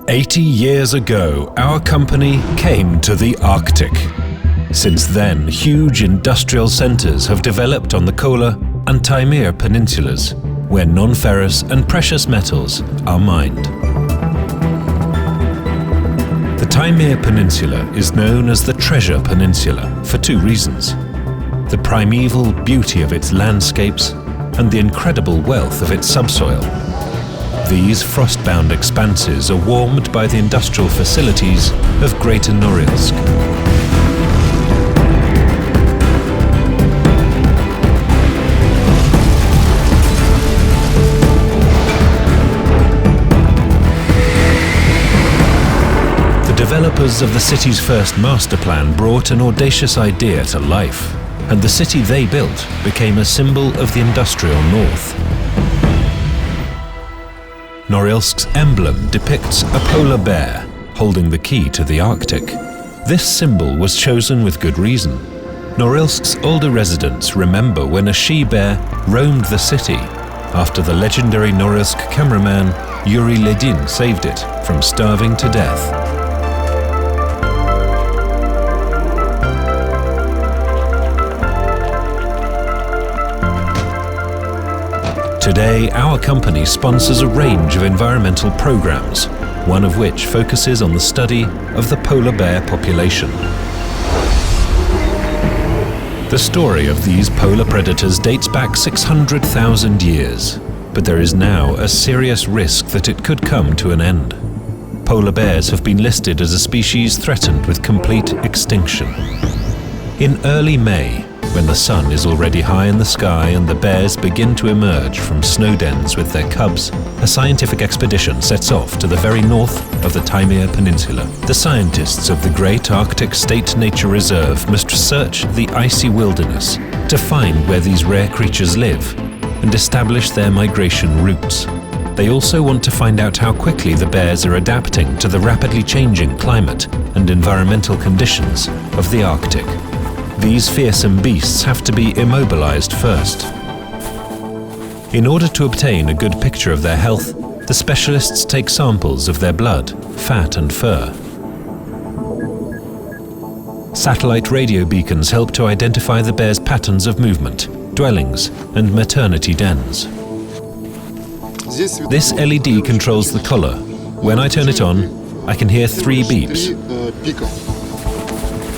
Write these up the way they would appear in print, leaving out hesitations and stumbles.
80 years ago, our company came to the Arctic. Since then, huge industrial centers have developed on the Kola and Taimyr peninsulas, where non-ferrous and precious metals are mined. The Taimyr Peninsula is known as the Treasure Peninsula for two reasons: the primeval beauty of its landscapes and the incredible wealth of its subsoil. These frost-bound expanses are warmed by the industrial facilities of Greater Norilsk. The developers of the city's first master plan brought an audacious idea to life, and the city they built became a symbol of the industrial north. Norilsk's emblem depicts a polar bear holding the key to the Arctic. This symbol was chosen with good reason. Norilsk's older residents remember when a she-bear roamed the city after the legendary Norilsk cameraman Yuri Ledin saved it from starving to death. Today, our company sponsors a range of environmental programs, one of which focuses on the study of the polar bear population. The story of these polar predators dates back 600,000 years, but there is now a serious risk that it could come to an end. Polar bears have been listed as a species threatened with complete extinction. In early May, when the sun is already high in the sky and the bears begin to emerge from snow dens with their cubs, a scientific expedition sets off to the very north of the Taimyr Peninsula. The scientists of the Great Arctic State Nature Reserve must search the icy wilderness to find where these rare creatures live and establish their migration routes. They also want to find out how quickly the bears are adapting to the rapidly changing climate and environmental conditions of the Arctic. These fearsome beasts have to be immobilized first. In order to obtain a good picture of their health, the specialists take samples of their blood, fat and fur. Satellite radio beacons help to identify the bears' patterns of movement, dwellings and maternity dens. This LED controls the collar. When I turn it on, I can hear 3 beeps.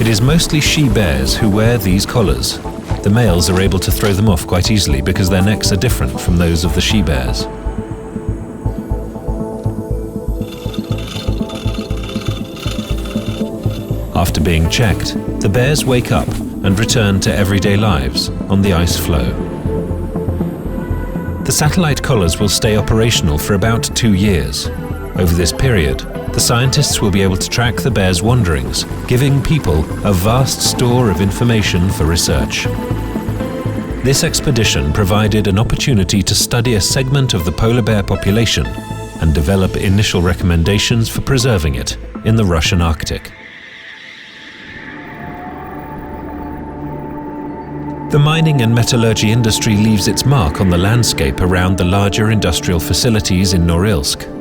It is mostly she-bears who wear these collars. The males are able to throw them off quite easily because their necks are different from those of the she-bears. After being checked, the bears wake up and return to everyday lives on the ice floe. The satellite collars will stay operational for about 2 years. Over this period, the scientists will be able to track the bears' wanderings, giving people a vast store of information for research. This expedition provided an opportunity to study a segment of the polar bear population and develop initial recommendations for preserving it in the Russian Arctic. The mining and metallurgy industry leaves its mark on the landscape around the larger industrial facilities in Norilsk.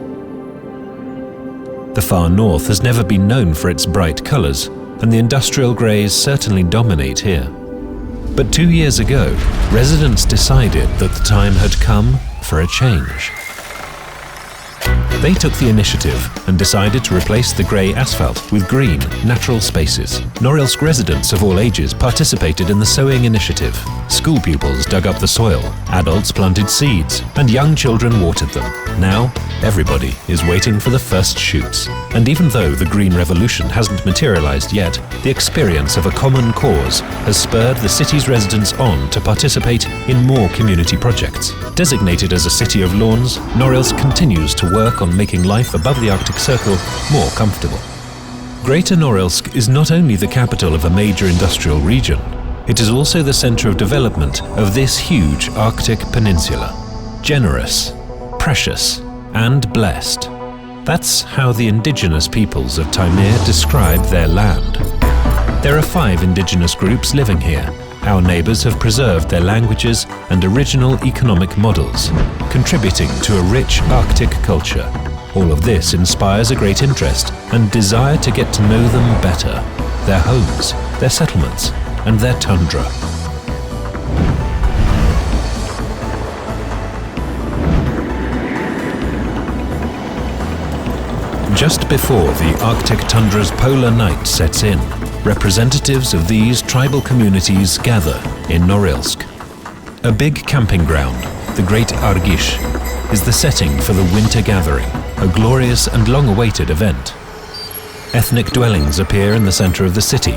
The far north has never been known for its bright colors, and the industrial greys certainly dominate here. But 2 years ago, residents decided that the time had come for a change. They took the initiative and decided to replace the grey asphalt with green, natural spaces. Norilsk residents of all ages participated in the sowing initiative. School pupils dug up the soil, adults planted seeds, and young children watered them. Now, everybody is waiting for the first shoots. And even though the Green Revolution hasn't materialized yet, the experience of a common cause has spurred the city's residents on to participate in more community projects. Designated as a city of lawns, Norilsk continues to work on making life above the Arctic Circle more comfortable. Greater Norilsk is not only the capital of a major industrial region, it is also the center of development of this huge Arctic peninsula. Generous, precious, and blessed. That's how the indigenous peoples of Taimyr describe their land. There are 5 indigenous groups living here. Our neighbors have preserved their languages and original economic models, contributing to a rich Arctic culture. All of this inspires a great interest and desire to get to know them better, their homes, their settlements, and their tundra. Just before the Arctic tundra's polar night sets in, representatives of these tribal communities gather in Norilsk. A big camping ground, the Great Argish, is the setting for the winter gathering, a glorious and long-awaited event. Ethnic dwellings appear in the center of the city,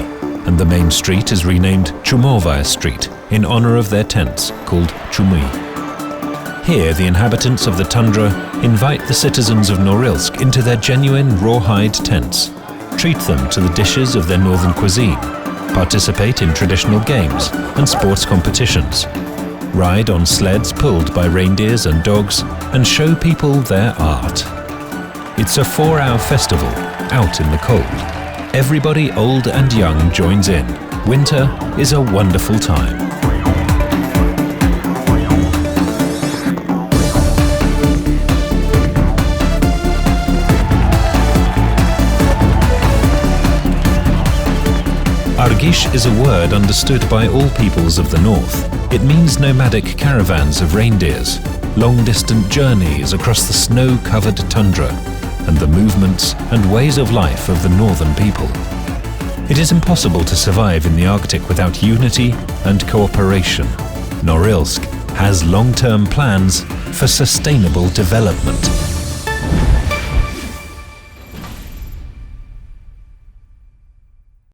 and the main street is renamed Chumovaya Street in honor of their tents, called Chumy. Here, the inhabitants of the tundra invite the citizens of Norilsk into their genuine rawhide tents, treat them to the dishes of their northern cuisine, participate in traditional games and sports competitions, ride on sleds pulled by reindeers and dogs, and show people their art. It's a 4-hour festival, out in the cold. Everybody old and young joins in. Winter is a wonderful time. Argish is a word understood by all peoples of the north. It means nomadic caravans of reindeers, long-distant journeys across the snow-covered tundra, and the movements and ways of life of the northern people. It is impossible to survive in the Arctic without unity and cooperation. Norilsk has long-term plans for sustainable development.